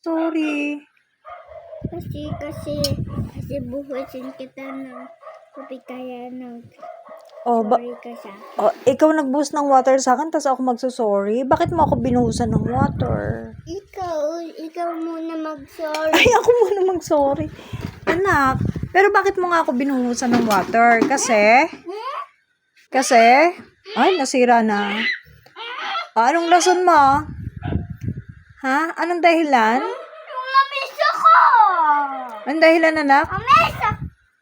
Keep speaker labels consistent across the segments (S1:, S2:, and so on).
S1: sorry?
S2: Kasi buhusin kita ng tubig kaya
S1: Oh,
S2: sorry ka sa akin.
S1: oh, ikaw nagbuhos ng water sa akin, tapos ako magsusorry? Bakit mo ako binuhusan ng water?
S2: Ikaw muna mag-sorry.
S1: Ay, ako muna mag-sorry. Anak, pero bakit mo nga ako binuhusan ng water? Kasi? Ay, nasira na. Anong lason mo? Ha? Anong dahilan?
S2: Yung lamesa ko!
S1: Anong dahilan, anak?
S2: Lamesa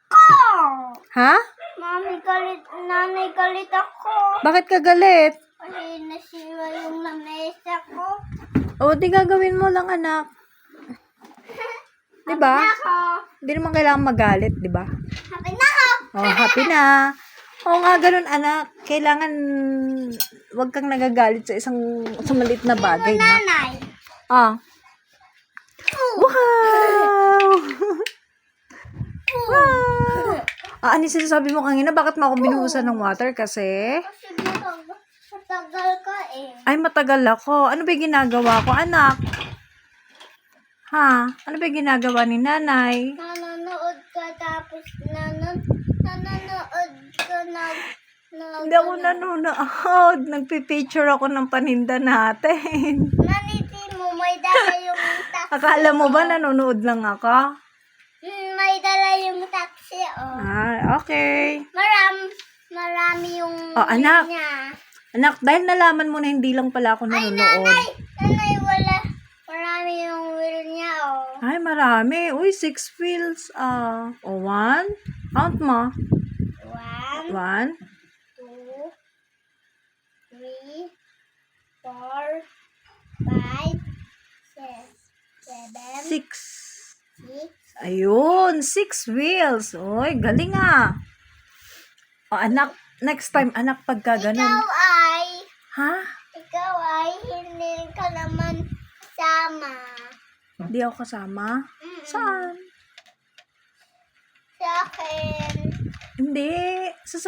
S2: ko!
S1: Ha?
S2: Nanay galit ako.
S1: Bakit ka galit?
S2: Kasi nasira yung lamesa ko.
S1: O, di gagawin mo lang, anak. Diba?
S2: Ako.
S1: Hindi naman kailangan magalit, diba?
S2: Happy na ako.
S1: Oh, happy na. Oo nga, ganun, anak. Kailangan wag kang nagagalit sa maliit na bagay, na.
S2: Nanay.
S1: Ah. Wow! Wow! Ano yung sinasabi mo kanina? Bakit mo ako binuhusan ng water? Kasi?
S2: Kasi matagal ka eh.
S1: Ay, matagal ako. Ano ba yung ginagawa ko, anak? Ha? Ano ba yung ginagawa ni nanay?
S2: Nanonood ka tapos nanonood ka
S1: Hindi ako nanonood. Nagpipicture ako ng paninda natin.
S2: Naniti mo, may dala yung taxi.
S1: Akala mo ba nanonood lang ako?
S2: May dala yung taxi, oh.
S1: Ah, okay.
S2: Marami yung
S1: Oh, anak.
S2: niya.
S1: Anak, dahil nalaman mo na hindi lang pala ako nanonood.
S2: Nanay, marami yung wheel niya, oh.
S1: Ay, marami. Uy, 6 wheels. O, 1. Count mo.
S2: 1,
S1: 1,
S2: 2, 3, 4, 5, 7,
S1: 6.
S2: 6.
S1: Ayun, 6 wheels. Uy, galing ah. O, anak, next time, anak, pagka ganun. Ha?
S2: Ikaw ay hindi ka naman kasama.
S1: Hindi ako kasama? Saan?
S2: Sa akin.
S1: Hindi. Sa